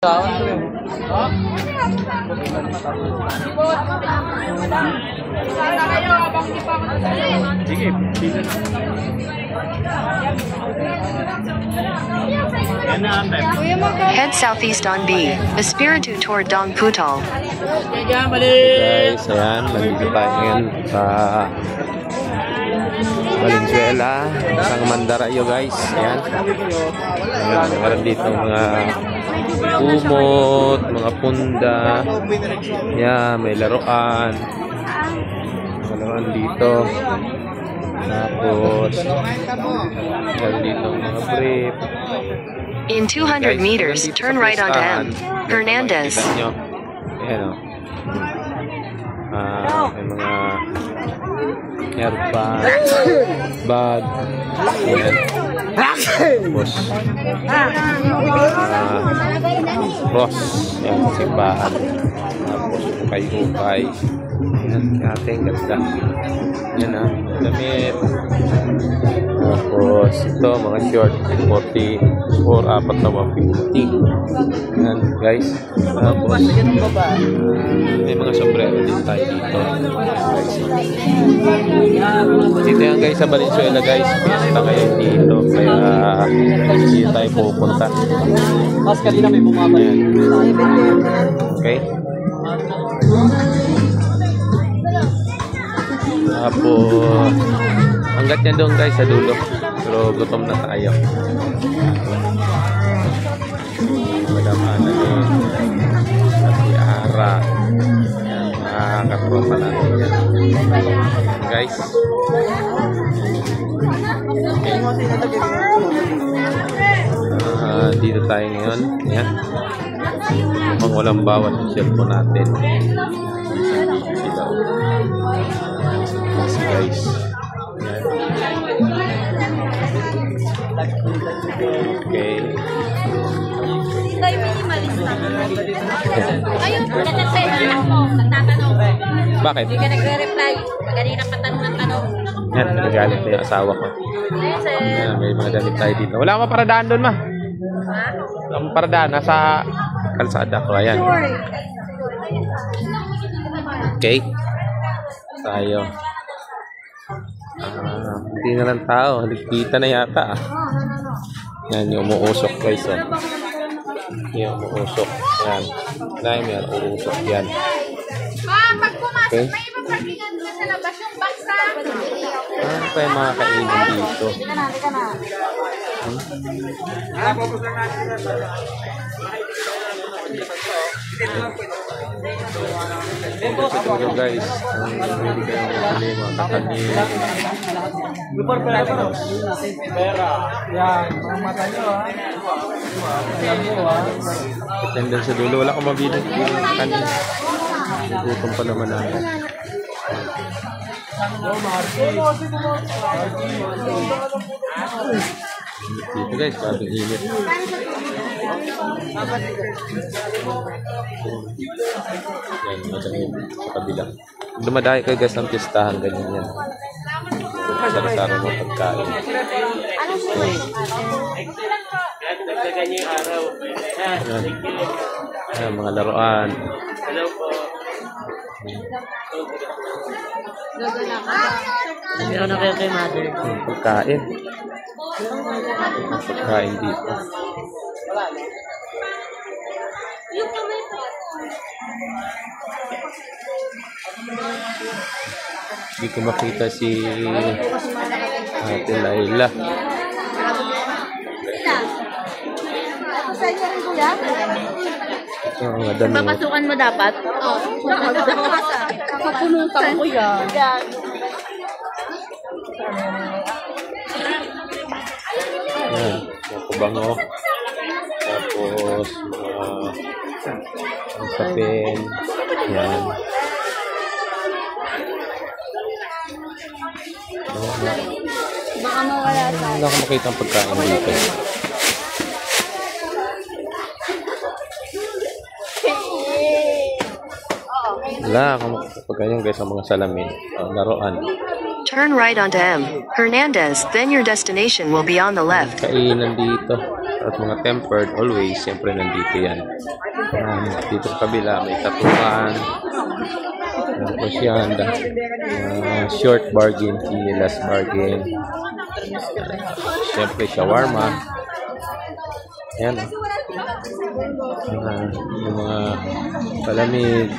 Head southeast on B, Espiritu toward Dong Putol. Guys, ayan, nandito tayo ngayon sa Valenzuela, sa Mandarayo guys. Ayan. Meron dito mga kumot, mga punda. Ayan, may laruan. Laruan dito. Tapos, meron dito mga brief. In 200 meters, turn right onto M. Hernandez. Ayan o. May mga airbag, bag, ayan. Tapos, cross, ayan, simbahan. Tapos, ukay-ukay. Ayan, ating ganda. Ayan ha, damit. Tapos, ito, mga short, 40 or 4 na 150. Ayan, guys. Tapos, may mga sombrero din tayo dito. Guys. Dito yan guys sa Valenzuela guys. Basta ngayon dito. Kaya, dito tayo pupunta. Mas kanina may bumaba. Okay. Tapos, hanggat yan doon guys sa dulo. Pero gutom na tayo. Madam Ana din. At si Ara. Yan, mga katropa natin yan. Guys. Okay. Dito tayo ngayon. Yan. Mukhang walang bawat yung cellphone natin. Easy guys. Yan. Okay. Tayo minimalist lang. Ayun, nagtatay na ako. Nagtatanong. Bakit? Hindi ka nagre-reply. Kanina pa tanong ng tanong. Yan, nagalit na yung asawa ko. Ayun, sir. Yan, may mga damit tayo dito. Wala akong paradaan doon, ma. Wala akong paradaan. Nasa kalsada ko. Ayan. Okay. Tayo. Hindi na lang tao. Kita na yata. Yan, yung umuusok guys. Oh. Yung umuusok. Yan. Dahil yan, umuusok yan. Pag pumasok, Okay. may iba parkingan ka sa labas yung baksa. Ano pa yung mga kainin dito? Ito guys, hindi kayo mabili mga kakanin. Yan, mga mata nyo ha. Attendance sa dulo, wala akong mabili kakanin. Gutom pa naman namin. Dito guys, bagong init. Yan, madang yun sa kabila. Dumadayo kayo guys ng pistahan, ganyan yan. Sara-sara ng pagkain. Yan. Yan, mga laruan. Hindi ako na kay mother. Pagkain. Pagkain dito. Hindi ko makita si Ate Laila. Ang dami. Papasukan mo dapat? Oo. Kapunutan ko yan. Yan, mga kubango. Tapos, mga sapin. Yan. Baka mawala tayo. Wala akong makita ang pagkain dito. Wala akong makita pagkain guys ang mga salamin. Laruan. Turn right onto M. Hernandez, then your destination will be on the left. Kainan dito. at mga tempered, always, siyempre nandito yan. Dito sa kabila, may tatuan. Tapos yan, short bargain, last bargain. Siyempre, shawarma. Ayan. Yung mga palamig.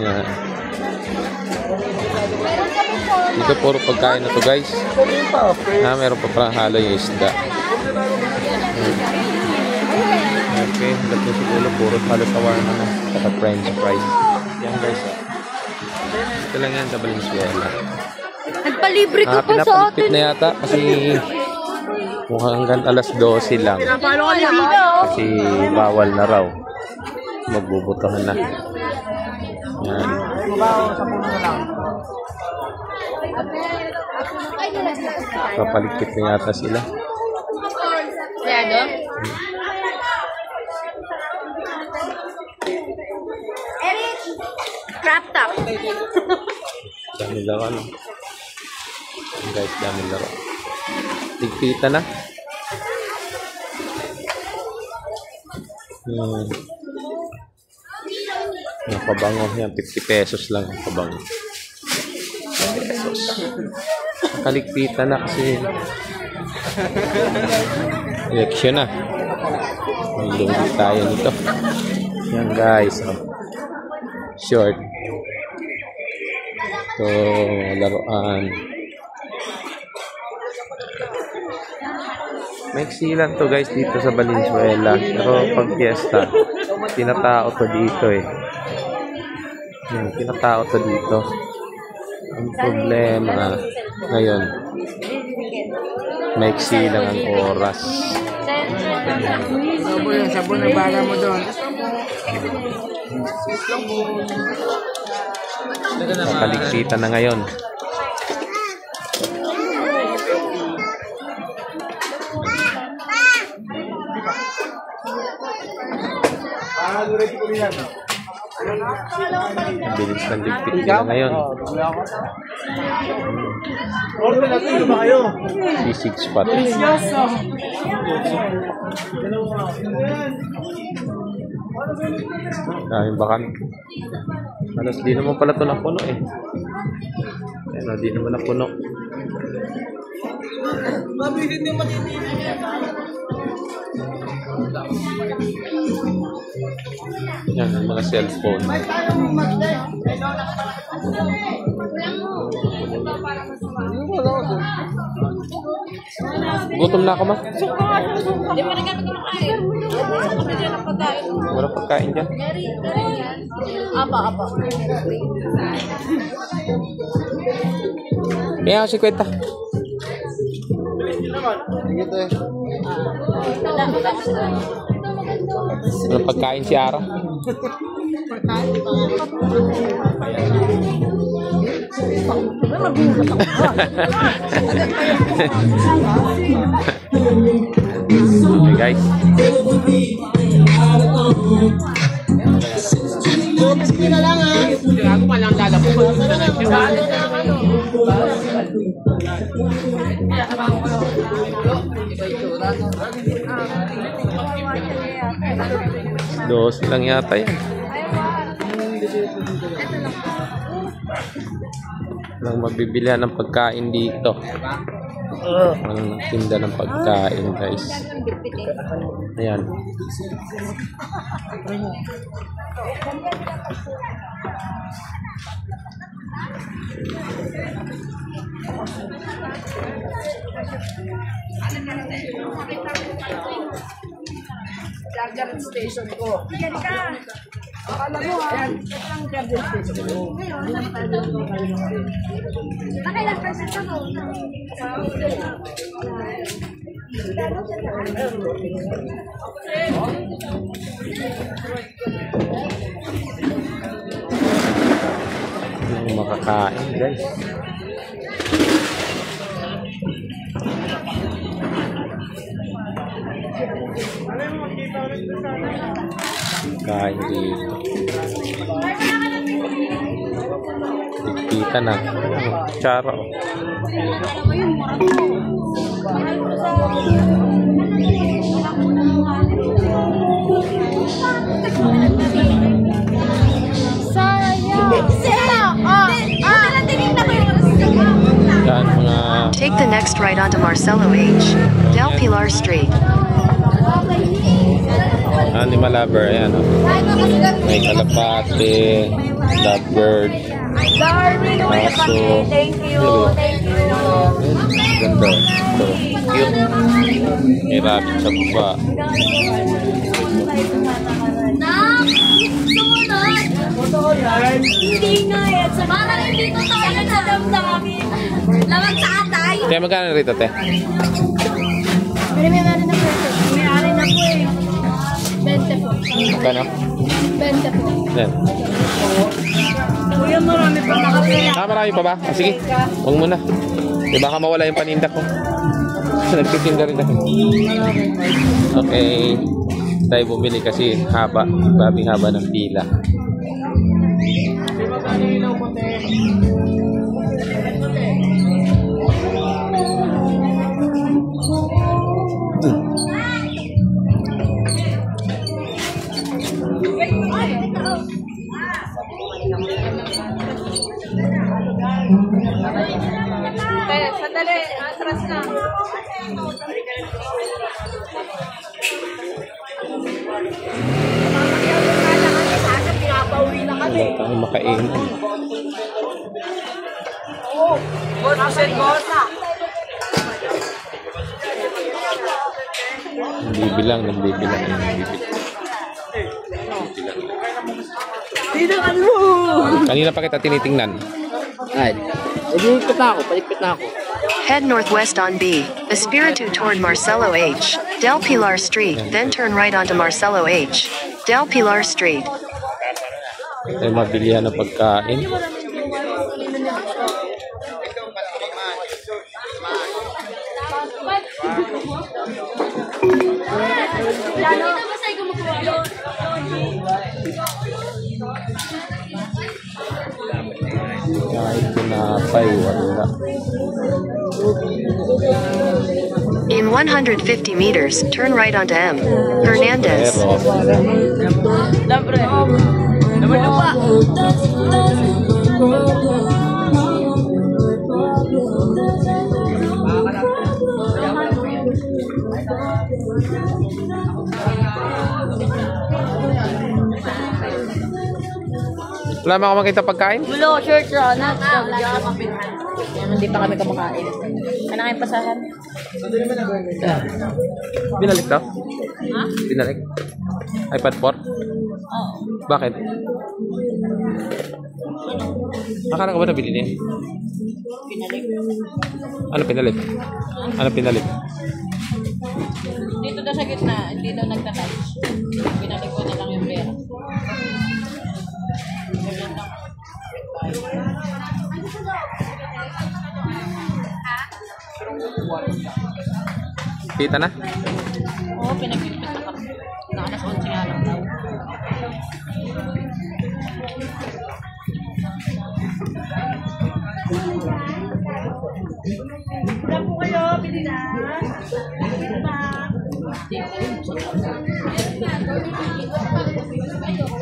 Yan. Dito puro pagkain na to, guys. Meron pa parang halo yung isda. Okay, lahat na siguro puro halo shawarma na. Saka french fries. Yan, guys. Ito lang yan sa Valenzuela. Nagpalibre ka pa sa Pinapalipit atin. na yata kasi mukhang hanggang alas 12 lang. Kasi bawal na raw. Magbubutuhan na. Yan. Papalikit na yata sila. Lado? Crop top. Dami laro, no? Guys, dami laro. Tigpita na. Yung pabango yan, 50 pesos lang ang pabango. 50 pesos. Nakaligpita na kasi eleksyon na. May lugi tayo nito. Yan, guys. Short. Ito, laruan. Maiksi lang to, guys, dito sa Valenzuela. Pero pag fiesta, tinatao to dito eh. Yan, tinatao to dito. Ang problema ngayon, maiksi lang ang oras. Sabon na bala mo doon. Nakaliksitan na ngayon. Bilis ng ligpit nila ngayon. C6 spot. Daming bakan. Halos di naman pala ito napuno eh. Ayan, di naman napuno. Yan, ang mga cellphone. Gutom na ako, ma. Hindi pa rin kami kumakain. Wala pagkain dyan. Apa. Kaya ako si Kwenta. Wala pagkain si Ara. Okay, guys. Ako pa lang lalabo. Dos lang yata yan. Walang mabibilihan ng pagkain dito. Walang tinda ng pagkain, guys. Ayan. Charger station ko. Yan ka. Akala mo ha. Ang charger station ko. Nakailang percent ako? Yung makakain, guys. Kain dito. Kita na. Kutsara. Yan, mga Take the next right onto Marcelo H. Del Pilar Street. animal lover. Ayan, oh. May kalapate, lovebird, aso. Thank you. Ganda. So, cute. May rabbit sa baba. Hindi nga eh. Parang hindi ko tayo nadamdamin. Lamang sa atay. Kaya magkano rito, te? May meron na po. May ari na po eh. 20 po. Magkano? 20 po. Yan. Kuya, marami pa nakapila. Marami pa ba? Sige. Huwag muna. Di baka mawala yung paninda ko. Nagtitinda rin ako. Okay. Tayo bumili kasi haba. Babing haba ng pila. Sandali, atras na. Wala tayo makainan. Nagbibilang. Kanina pa kita tinitingnan. Ay, palikpit na ako. Head northwest on B. Espiritu toward Marcelo H. Del Pilar Street. Then turn right onto Marcelo H. Del Pilar Street. Tayo mabilihan ng pagkain. Kahit pinapay, wala. In 150 meters, turn right onto M. Hernandez. Wala mo ako makita pagkain? Bulo, short run. Hindi pa kami kumakain. Ano nga yung pasahan? Binalik to? Ha? Binalik? iPad 4? Oo. Bakit? Akala ko ba nabili niya? Pinalik. Ano pinalik? Ano pinalik? Dito daw sa gitna, hindi daw nagtatouch. Pinalik ko na lang yung pera. Kita na? Oo, pinagpipit na kami. Nakalas 11 nga lang daw. Wala po kayo, pili na.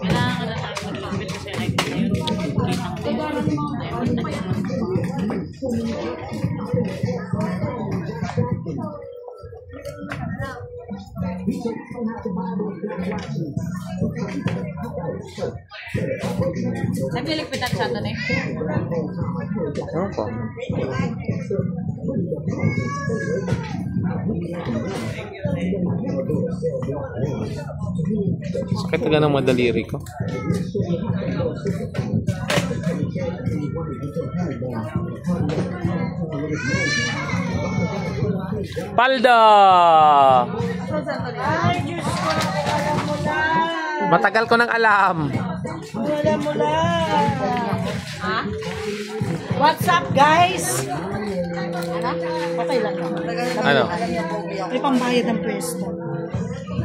Kailangan na tayo magpipit kasi like yun. Kitang nagpiligpitan siya doon eh. Ano po? Sakit talaga ng madaliri ko. Palda! Matagal ko nang alam. Mula. Ha? What's up, guys? Okay lang. Ano? May pambayad ng pwesto.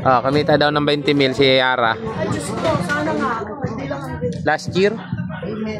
Ah, kamita daw ng 20 mil si Yara. Ay, Diyos ko, sana nga. Hindi lang ang Last year? Amen.